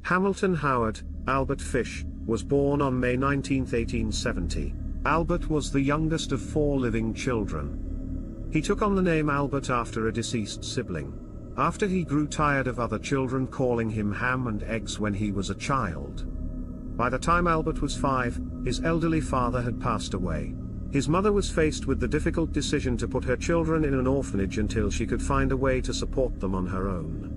Hamilton Howard, Albert Fish, was born on May 19, 1870. Albert was the youngest of 4 living children. He took on the name Albert after a deceased sibling, after he grew tired of other children calling him ham and eggs when he was a child. By the time Albert was 5, his elderly father had passed away. His mother was faced with the difficult decision to put her children in an orphanage until she could find a way to support them on her own.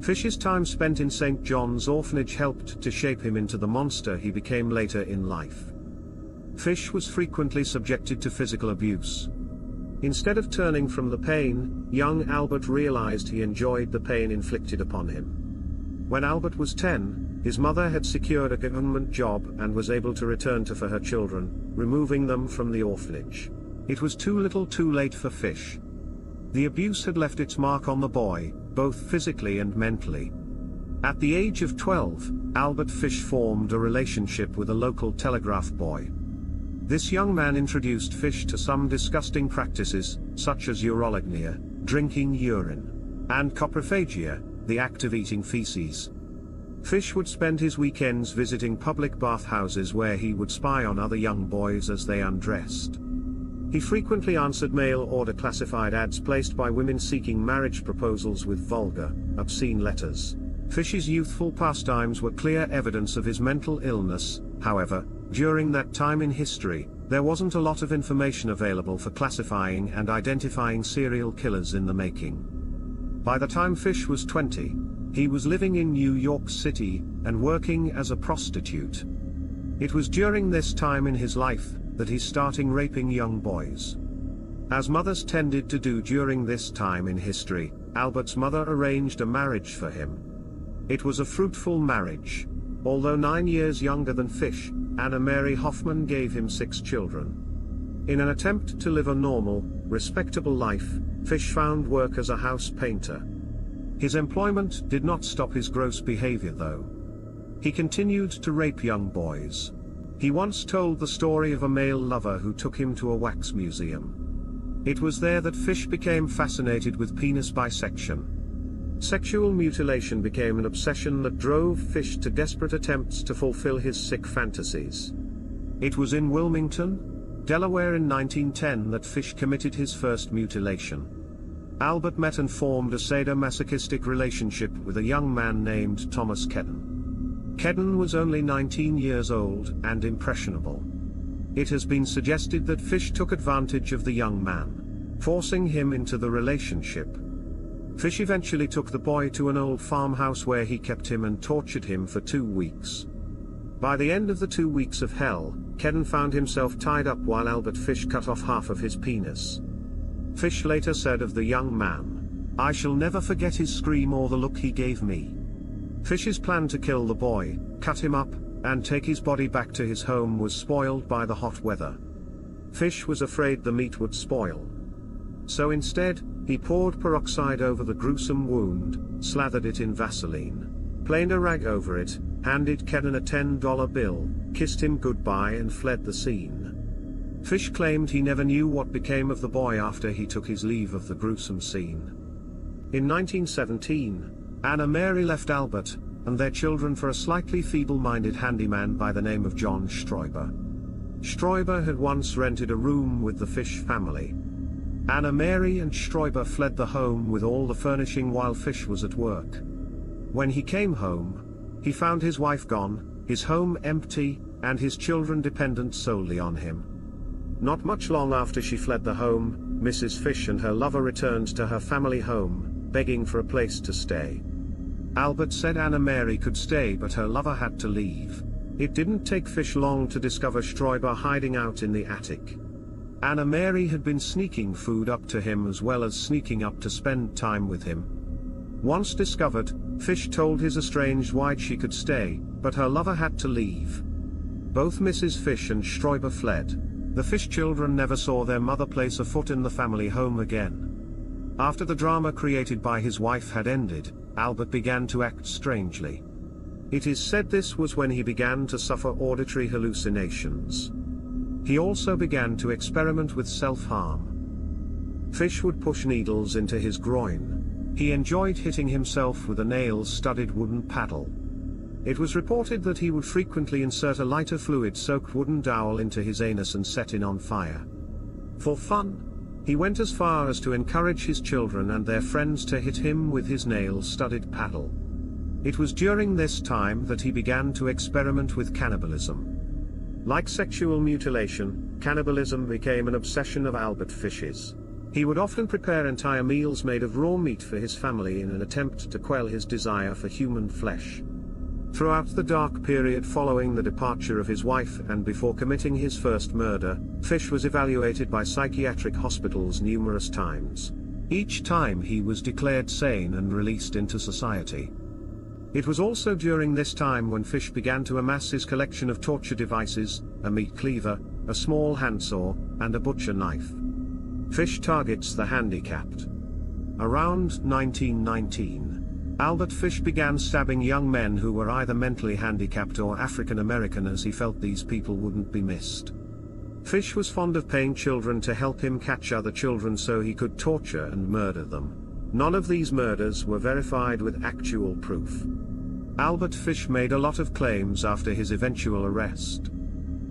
Fish's time spent in St. John's Orphanage helped to shape him into the monster he became later in life. Fish was frequently subjected to physical abuse. Instead of turning from the pain, young Albert realized he enjoyed the pain inflicted upon him. When Albert was 10, his mother had secured a government job and was able to return to for her children, removing them from the orphanage. It was too little too late for Fish. The abuse had left its mark on the boy, both physically and mentally. At the age of 12, Albert Fish formed a relationship with a local telegraph boy. This young man introduced Fish to some disgusting practices, such as urolagnia, drinking urine, and coprophagia, the act of eating feces. Fish would spend his weekends visiting public bathhouses where he would spy on other young boys as they undressed. He frequently answered mail-order classified ads placed by women seeking marriage proposals with vulgar, obscene letters. Fish's youthful pastimes were clear evidence of his mental illness. However, during that time in history, there wasn't a lot of information available for classifying and identifying serial killers in the making. By the time Fish was 20, he was living in New York City and working as a prostitute. It was during this time in his life that he's starting raping young boys. As mothers tended to do during this time in history, Albert's mother arranged a marriage for him. It was a fruitful marriage. Although 9 years younger than Fish, Anna Mary Hoffman gave him 6 children. In an attempt to live a normal, respectable life, Fish found work as a house painter. His employment did not stop his gross behavior though. He continued to rape young boys. He once told the story of a male lover who took him to a wax museum. It was there that Fish became fascinated with penis dissection. Sexual mutilation became an obsession that drove Fish to desperate attempts to fulfill his sick fantasies. It was in Wilmington, Delaware in 1910 that Fish committed his first mutilation. Albert met and formed a sadomasochistic relationship with a young man named Thomas Kedden. Kedden was only 19 years old and impressionable. It has been suggested that Fish took advantage of the young man, forcing him into the relationship. Fish eventually took the boy to an old farmhouse where he kept him and tortured him for 2 weeks. By the end of the 2 weeks of hell, Kedden found himself tied up while Albert Fish cut off half of his penis. Fish later said of the young man, "I shall never forget his scream or the look he gave me." Fish's plan to kill the boy, cut him up, and take his body back to his home was spoiled by the hot weather. Fish was afraid the meat would spoil. So instead, he poured peroxide over the gruesome wound, slathered it in Vaseline, planed a rag over it, handed Kedden a $10 bill, kissed him goodbye and fled the scene. Fish claimed he never knew what became of the boy after he took his leave of the gruesome scene. In 1917, Anna Mary left Albert and their children for a slightly feeble-minded handyman by the name of John Stroiber. Stroiber had once rented a room with the Fish family. Anna Mary and Stroiber fled the home with all the furnishing while Fish was at work. When he came home, he found his wife gone, his home empty, and his children dependent solely on him. Not much long after she fled the home, Mrs. Fish and her lover returned to her family home, begging for a place to stay. Albert said Anna Mary could stay but her lover had to leave. It didn't take Fish long to discover Stroiber hiding out in the attic. Anna Mary had been sneaking food up to him as well as sneaking up to spend time with him. Once discovered, Fish told his estranged wife she could stay, but her lover had to leave. Both Mrs. Fish and Stroiber fled. The Fish children never saw their mother place a foot in the family home again. After the drama created by his wife had ended, Albert began to act strangely. It is said this was when he began to suffer auditory hallucinations. He also began to experiment with self-harm. Fish would push needles into his groin. He enjoyed hitting himself with a nail-studded wooden paddle. It was reported that he would frequently insert a lighter fluid-soaked wooden dowel into his anus and set it on fire. For fun, he went as far as to encourage his children and their friends to hit him with his nail-studded paddle. It was during this time that he began to experiment with cannibalism. Like sexual mutilation, cannibalism became an obsession of Albert Fish's. He would often prepare entire meals made of raw meat for his family in an attempt to quell his desire for human flesh. Throughout the dark period following the departure of his wife and before committing his first murder, Fish was evaluated by psychiatric hospitals numerous times. Each time he was declared sane and released into society. It was also during this time when Fish began to amass his collection of torture devices, a meat cleaver, a small handsaw, and a butcher knife. Fish targets the handicapped. Around 1919, Albert Fish began stabbing young men who were either mentally handicapped or African American, as he felt these people wouldn't be missed. Fish was fond of paying children to help him catch other children so he could torture and murder them. None of these murders were verified with actual proof. Albert Fish made a lot of claims after his eventual arrest.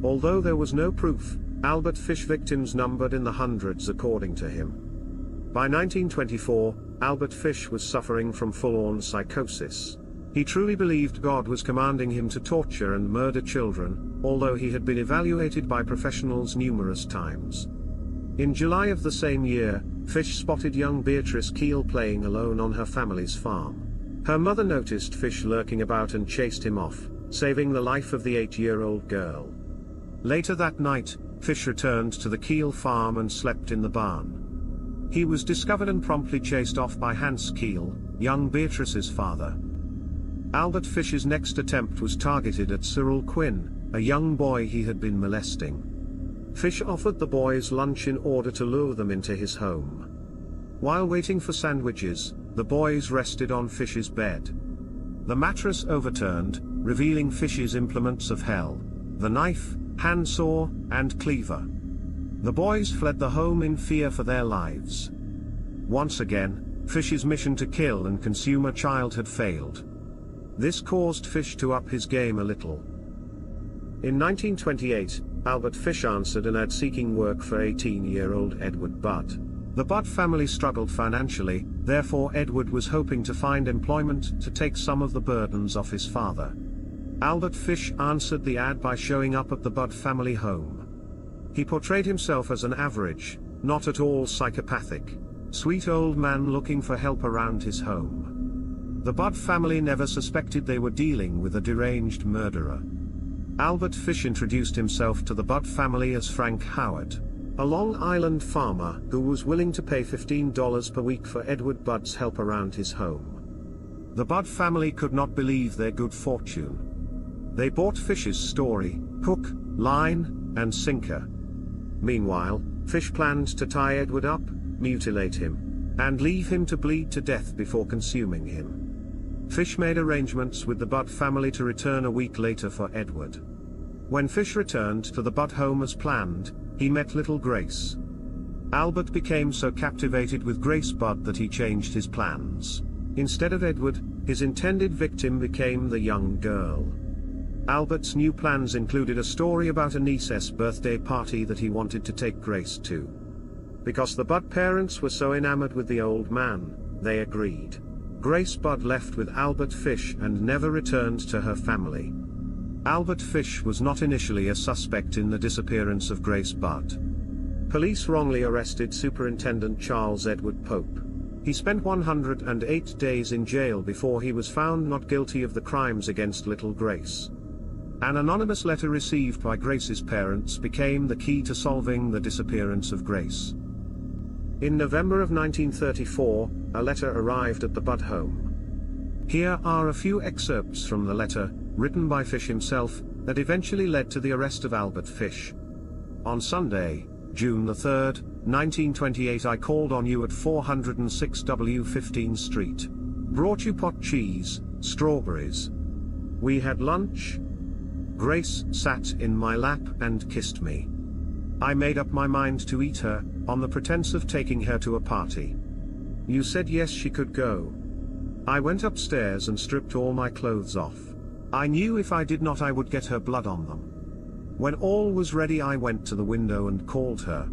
Although there was no proof, Albert Fish victims numbered in the hundreds according to him. By 1924, Albert Fish was suffering from full-on psychosis. He truly believed God was commanding him to torture and murder children, although he had been evaluated by professionals numerous times. In July of the same year, Fish spotted young Beatrice Keel playing alone on her family's farm. Her mother noticed Fish lurking about and chased him off, saving the life of the 8-year-old girl. Later that night, Fish returned to the Keel farm and slept in the barn. He was discovered and promptly chased off by Hans Keel, young Beatrice's father. Albert Fish's next attempt was targeted at Cyril Quinn, a young boy he had been molesting. Fish offered the boys lunch in order to lure them into his home. While waiting for sandwiches, the boys rested on Fish's bed. The mattress overturned, revealing Fish's implements of hell: the knife, handsaw, and cleaver. The boys fled the home in fear for their lives. Once again, Fish's mission to kill and consume a child had failed. This caused Fish to up his game a little. In 1928, Albert Fish answered an ad seeking work for 18-year-old Edward Budd. The Budd family struggled financially, therefore Edward was hoping to find employment to take some of the burdens off his father. Albert Fish answered the ad by showing up at the Budd family home. He portrayed himself as an average, not at all psychopathic, sweet old man looking for help around his home. The Budd family never suspected they were dealing with a deranged murderer. Albert Fish introduced himself to the Budd family as Frank Howard, a Long Island farmer who was willing to pay $15 per week for Edward Budd's help around his home. The Budd family could not believe their good fortune. They bought Fish's story, hook, line, and sinker. Meanwhile, Fish planned to tie Edward up, mutilate him, and leave him to bleed to death before consuming him. Fish made arrangements with the Budd family to return a week later for Edward. When Fish returned to the Budd home as planned, he met little Grace. Albert became so captivated with Grace Budd that he changed his plans. Instead of Edward, his intended victim became the young girl. Albert's new plans included a story about a niece's birthday party that he wanted to take Grace to. Because the Budd parents were so enamored with the old man, they agreed. Grace Budd left with Albert Fish and never returned to her family. Albert Fish was not initially a suspect in the disappearance of Grace Budd. Police wrongly arrested Superintendent Charles Edward Pope. He spent 108 days in jail before he was found not guilty of the crimes against little Grace. An anonymous letter received by Grace's parents became the key to solving the disappearance of Grace. In November of 1934, a letter arrived at the Budd home. Here are a few excerpts from the letter, written by Fish himself, that eventually led to the arrest of Albert Fish. On Sunday, June the 3rd, 1928 I called on you at 406 W 15 Street. Brought you pot cheese, strawberries. We had lunch. Grace sat in my lap and kissed me. I made up my mind to eat her, on the pretense of taking her to a party. You said yes, she could go. I went upstairs and stripped all my clothes off. I knew if I did not I would get her blood on them. When all was ready I went to the window and called her.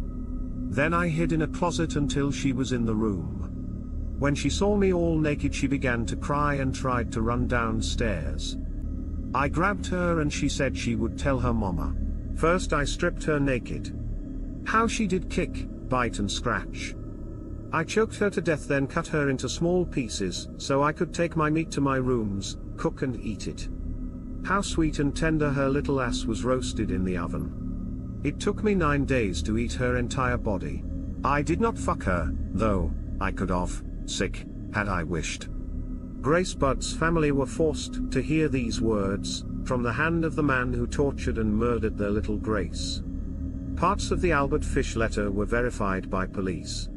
Then I hid in a closet until she was in the room. When she saw me all naked she began to cry and tried to run downstairs. I grabbed her and she said she would tell her mama. First I stripped her naked. How she did kick, bite and scratch. I choked her to death, then cut her into small pieces so I could take my meat to my rooms, cook and eat it. How sweet and tender her little ass was roasted in the oven. It took me 9 days to eat her entire body. I did not fuck her, though I could have, sick, had I wished. Grace Budd's family were forced to hear these words from the hand of the man who tortured and murdered their little Grace. Parts of the Albert Fish letter were verified by police.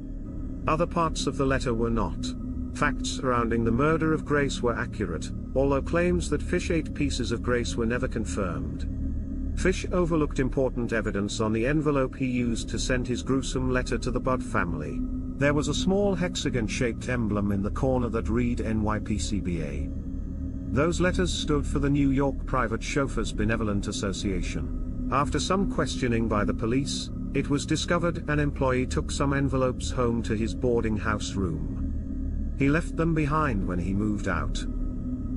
Other parts of the letter were not. Facts surrounding the murder of Grace were accurate, although claims that Fish ate pieces of Grace were never confirmed. Fish overlooked important evidence on the envelope he used to send his gruesome letter to the Budd family. There was a small hexagon-shaped emblem in the corner that read NYPCBA. Those letters stood for the New York Private Chauffeurs Benevolent Association. After some questioning by the police, it was discovered an employee took some envelopes home to his boarding house room. He left them behind when he moved out.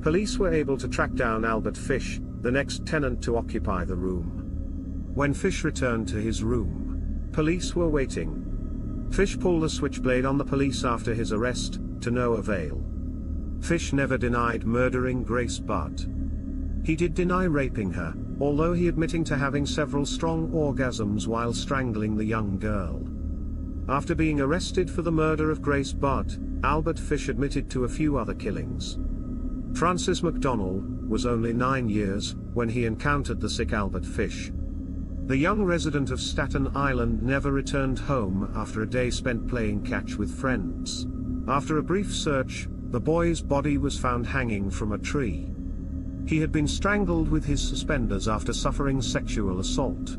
Police were able to track down Albert Fish, the next tenant to occupy the room. When Fish returned to his room, police were waiting. Fish pulled a switchblade on the police after his arrest, to no avail. Fish never denied murdering Grace Budd. He did deny raping her, although he admitting to having several strong orgasms while strangling the young girl. After being arrested for the murder of Grace Budd, Albert Fish admitted to a few other killings. Francis McDonnell was only 9 years when he encountered the sick Albert Fish. The young resident of Staten Island never returned home after a day spent playing catch with friends. After a brief search, the boy's body was found hanging from a tree. He had been strangled with his suspenders after suffering sexual assault.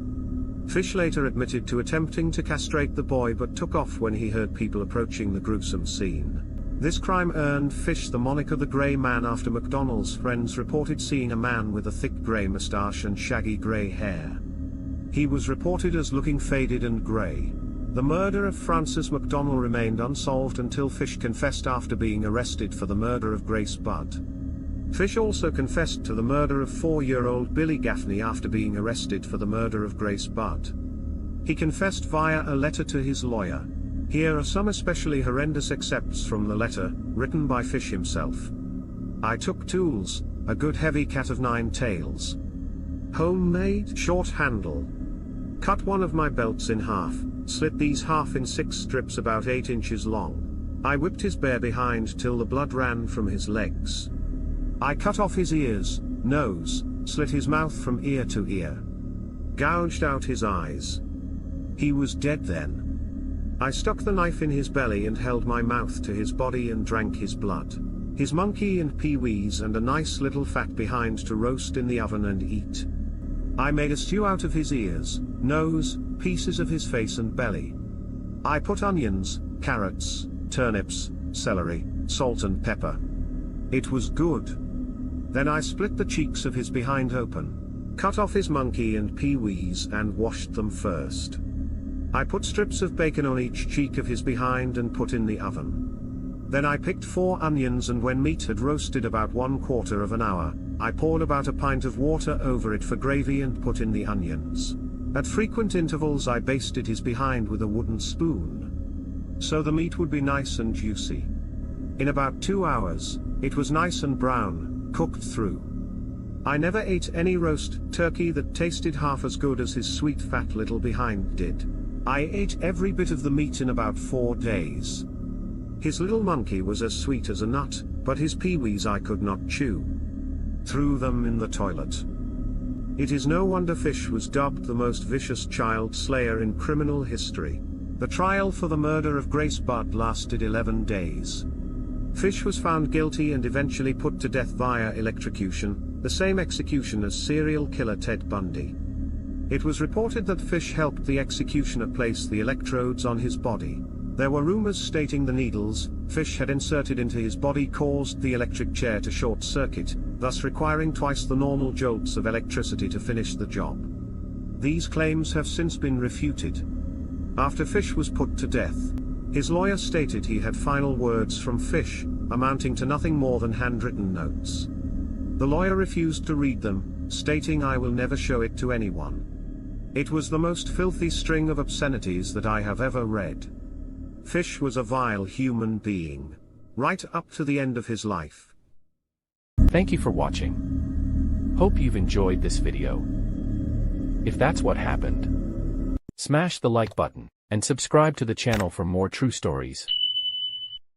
Fish later admitted to attempting to castrate the boy but took off when he heard people approaching the gruesome scene. This crime earned Fish the moniker the Grey Man after McDonnell's friends reported seeing a man with a thick grey moustache and shaggy grey hair. He was reported as looking faded and grey. The murder of Francis McDonnell remained unsolved until Fish confessed after being arrested for the murder of Grace Budd. Fish also confessed to the murder of 4-year-old Billy Gaffney after being arrested for the murder of Grace Budd. He confessed via a letter to his lawyer. Here are some especially horrendous excerpts from the letter, written by Fish himself. I took tools, a good heavy cat of 9 tails. Homemade short handle. Cut one of my belts in half, slit these half in 6 strips about 8 inches long. I whipped his bare behind till the blood ran from his legs. I cut off his ears, nose, slit his mouth from ear to ear. Gouged out his eyes. He was dead then. I stuck the knife in his belly and held my mouth to his body and drank his blood. His monkey and peewees and a nice little fat behind to roast in the oven and eat. I made a stew out of his ears, nose, pieces of his face and belly. I put onions, carrots, turnips, celery, salt and pepper. It was good. Then I split the cheeks of his behind open, cut off his monkey and peewees and washed them first. I put strips of bacon on each cheek of his behind and put in the oven. Then I picked 4 onions, and when meat had roasted about 1/4 of an hour, I poured about a pint of water over it for gravy and put in the onions. At frequent intervals I basted his behind with a wooden spoon, so the meat would be nice and juicy. In about 2 hours, it was nice and brown, cooked through. I never ate any roast turkey that tasted half as good as his sweet fat little behind did. I ate every bit of the meat in about 4 days. His little monkey was as sweet as a nut, but his peewees I could not chew. Threw them in the toilet. It is no wonder Fish was dubbed the most vicious child slayer in criminal history. The trial for the murder of Grace Budd lasted 11 days. Fish was found guilty and eventually put to death via electrocution, the same execution as serial killer Ted Bundy. It was reported that Fish helped the executioner place the electrodes on his body. There were rumors stating the needles Fish had inserted into his body caused the electric chair to short circuit, thus requiring twice the normal jolts of electricity to finish the job. These claims have since been refuted. After Fish was put to death, his lawyer stated he had final words from Fish, amounting to nothing more than handwritten notes. The lawyer refused to read them, stating, "I will never show it to anyone." It was the most filthy string of obscenities that I have ever read. Fish was a vile human being, right up to the end of his life. Thank you for watching. Hope you've enjoyed this video. If that's what happened, smash the like button and subscribe to the channel for more true stories.